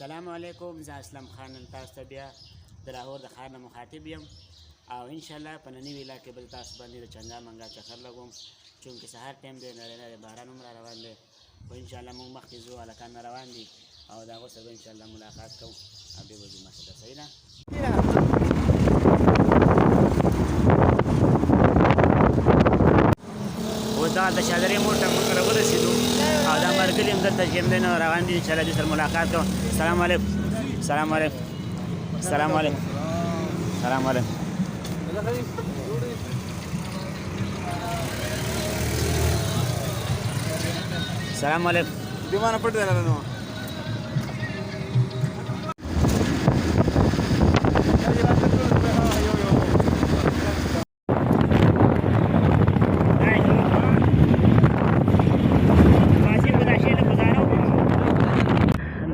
السلام علیکم، زه اسلم خان تاسو ته بیا د لاهور د ښار نه مخاطب یم او انشاءالله په ننني ویلا کې به تاسو باندې د چنګا منګا چکر لګوم چونکې سهار ټایم دی، نری نری باران هم را روان دی خو انشاءالله موږ مخکې ځو، هلکان نه روان دي او د هغو سره به انشاءالله ملاقات کوو او بیا به ځو مخې ته. صحیح ده؟ اوس دا د شادرې موټ ته موږ راورسېدو او دا ملګري هم دلته چې دی نو روان دي، انشاءالله دوی سره ملاقات کوو. سلام علیکم. سلام علیکم. سلام علیکم. سلام علیکم. سلام علیکم. دیوانه پټ دی نو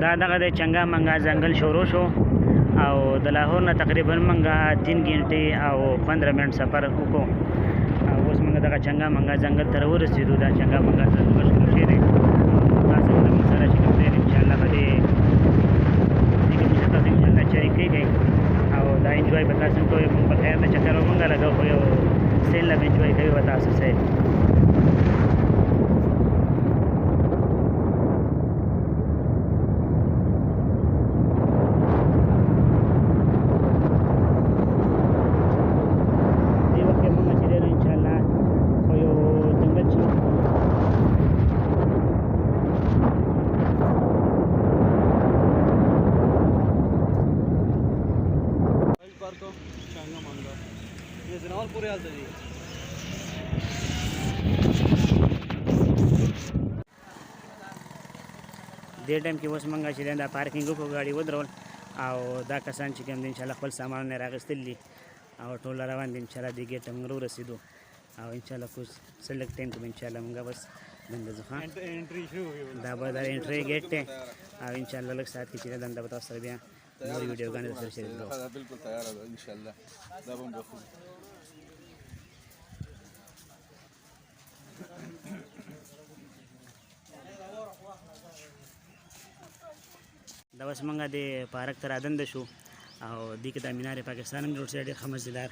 دا دغه د چنګا منګا ځنګل شروع شو او د لاهور نه تقریبا منګه 3 غنټې او 15 منټ سفر وکړو او اوس موږ دغه چنګا منګا ځنګل ته ورسېدو. دا چنګا منګا ځنګل شروع شوی دی، تاسو به موږ سره چې کوم دی انشاءالله به دې کوم څه تاسو انشاءالله شریکېږئ او دا انجوای به تاسو کوئ. موږ په خیر د چکر ومونږ لګو خو یو سیل به انجوای کوي به تاسو صحیح. पूरे हाल जी دې ټایم کې اوس موږ چې دی دا پارکینګ وکړو، ګاډي ودرول او دا کسان چې کوم دي انشاءالله خپل سامانونه یې راغېستلي دي او ټول روان دي انشاءالله دې ګیټ ته موږ ورسېدو او انشاءالله کوز څه لږ ټایم کې به انشاءالله موږ بس دنده ځو. دا به دا انټرۍ ګیټ دی او انشاءالله لږ ساعت کې چې دی دنده به تاسو سره بیا نورې ویډیوګانې درسره شریک کوو. بالکل تیاره ده انشاءالله دا به هم بخو دا اوس موږ د پارک ته رادنده شو او دې کې د مینار پاکستان هم جوړ شوی ډېر ښه مزیدار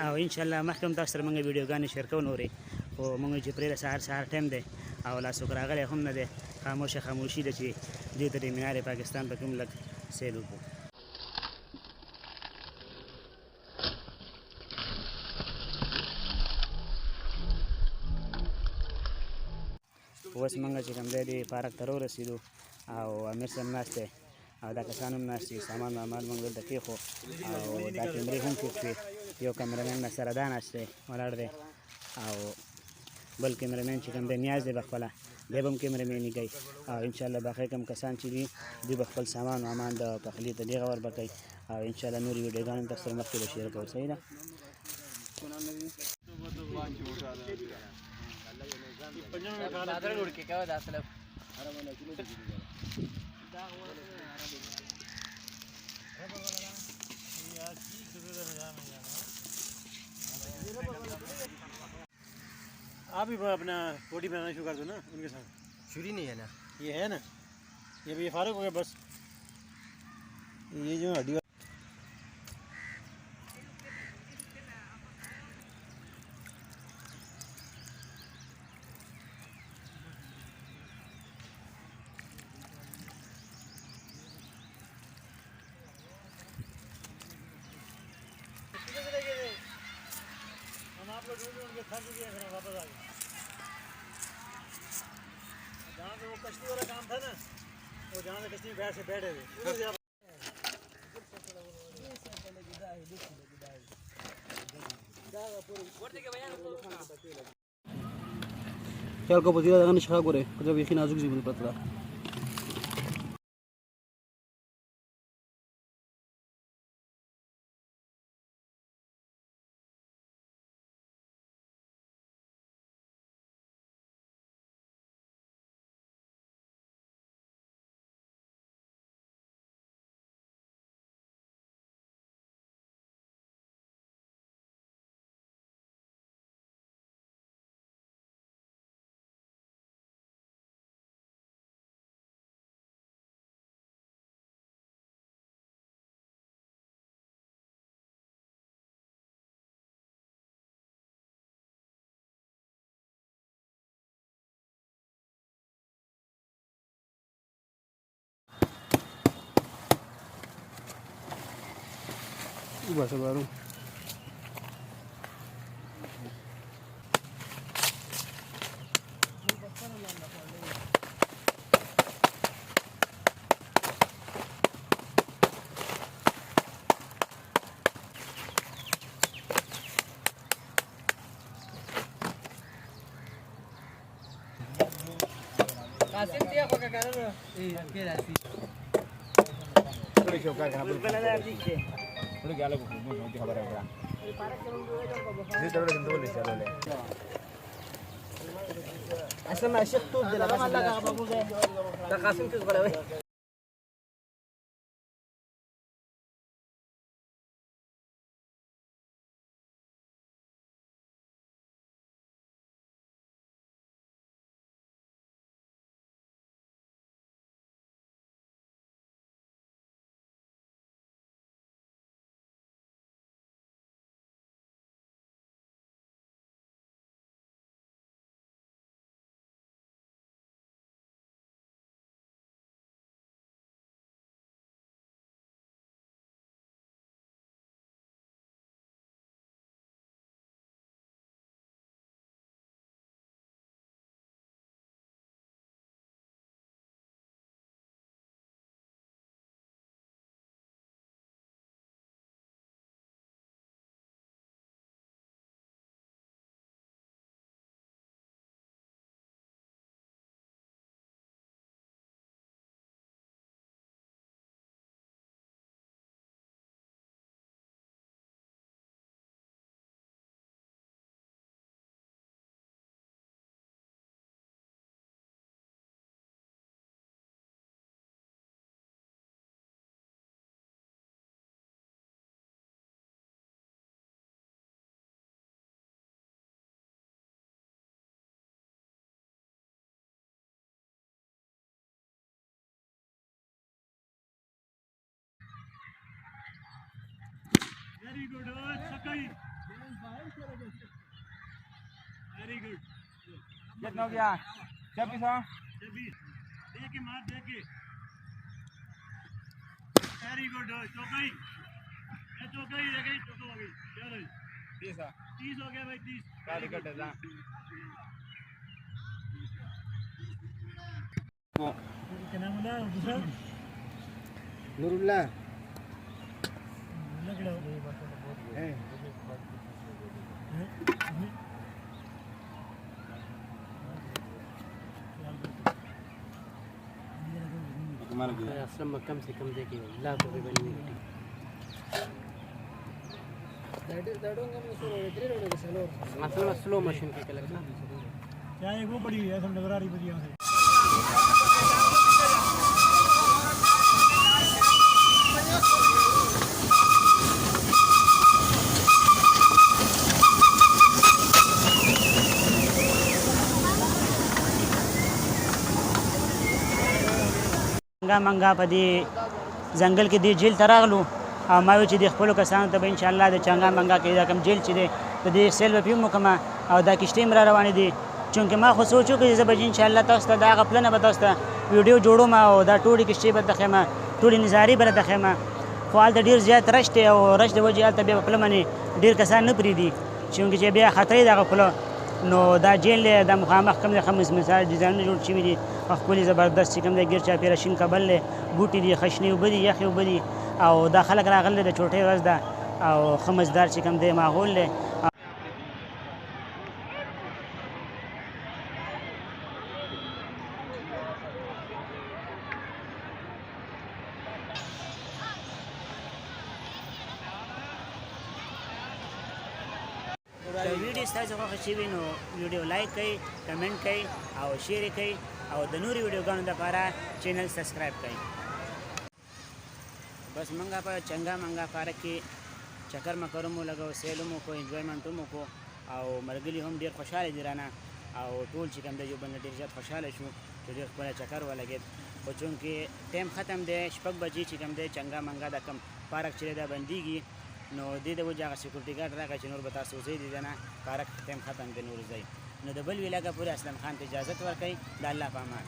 او انشاءالله مخکې هم تاسو سره موږ ویډیوګانې شیر کوو نورې، خو موږ چې پرېږده سهار ټایم دی او لا څوک راغلی هم نه دی، خاموشي ده چې دې ته د مینار پاکستان پکې هم لږ سیل وکړو. اوس موږ چې کوم دی د پارک ته راورسېدو او امیر صاحب ناست دی او دا کسان هم ناست دي، سامان وامان موږ دلته کېښو او دا کیمرې هم فټ شوې. یو کیمرامین سره دا ناست دی ولاړ دی او بل کیمرامین چې کوم دی نیاز دی به خپله دی به هم کیمرامیني کوي او انشاءالله باقي کوم کسان چې دي دوی به خپل سامان وامان د پخلي ته دغه ور به کوي او انشاءالله نورې ویډیوګانې هم تاسو سره مخکې به شیر کوو. صحیح ده؟ आप ही अपना रोटी बनाना शुरू कर दो ना उनके साथ। शुरू नहीं है ना, ये है ना, ये फारूक हो गया बस, ये जो हड्डी आप लोग ढूंढ उनके थक गए फिर वापस आ गए। जहाँ पे वो कश्ती वाला काम था ना, वो जहाँ से कश्ती में बैठे थे उधर से चल को पतिला दान छा करे जब यकीन नाजुक जीवन पतला وباسه بارو قاسم ته خو کارونه کې راځي थोड़ी शौका करना بلبل دا ٹھیک دی थोड़ी गालो को मुझे खबर है बड़ा ये थोड़ा दिन तो ले चलो ले اسمع شيخ طوب ده لا لا ابو زين ده قاسم كيف قال Very good. Sakai. Very good. कितना हो गया 26 हां 26. देख के मार देख के. Very good. चौकाई. ये चौकाई रह गई चौका हो गई. चलो 30 हां 30 हो गया भाई 30. गाड़ी कट जा क्या नाम है दूसरा? नूरुल्लाह लग रहा है. असल कम से कम देखिए लाख रुपए बनी बेटी असल में स्लो मशीन की कलर ना क्या एक वो बड़ी है सब नजर आ रही बढ़िया से. منګه په دې ځنګل کې دی جیل ته راغلو او ما وی چې د خپلو کسانو ته به انشاءالله د چنګا منګه کې دا کوم جیل چې دی په دې سیل به پیوم وکړم او دا کښتۍ هم را روانې دي چونکې ما خو سوچ وکړ چې زه به انشاءالله تاسو ته دا هغه پلنه به تاسو ته ویډیو جوړوم او دا ټولې کښتۍ به درښیم ټولې نظارې به درښیم خو هلته ډېر زیات رش دی او رش د وجې هلته بیا په پله باندې ډېر کسان نه پرېږدي چونکې چې بیا خطرې د هغه پله نو دا جیل دی دا مخامخ کوم دی ښه مثال ډیزاینونه جوړ شوي دي او ښکلي زبردست چې کوم دی ګیر چاپېره شین کبل دی بوټي دي ښه شنې اوبه دي یخې اوبه دي او دا خلک راغلي د چوټۍ ورځ ده او ښه مزدار چې کوم دی ماحول دی. ویډیو ستاسو خوښه شوي نو ویډیو لایک کړئ کمنټ کړئ او شیر کړئ او د نورو ویډیوګانو لپاره چینل سبسکرایب کړئ. بس منګه په چنګا منګه پارک کې چکر مکر مو لګاو سیل مو کو انجوایمنټ مو کو او مرګلي هم ډېر خوشاله دي رانه او ټول چې کوم دی یو بل ډېر زیات خوشاله شو چې ډېر ښکلی چکر ولګېد خو چونکې ټایم ختم دی 6 بجې چې کوم دی چنګا منګه دا کوم پارک چې دا بندېږي نو دې د وجې هغه سیکورټي ګارډ راغی چې نور به تاسو ځئ دي نه پارک ټایم ختم دی نور ځئ نو د بل ویلاګه پورې اسلم خان ته اجازت ورکړئ د الله په امان.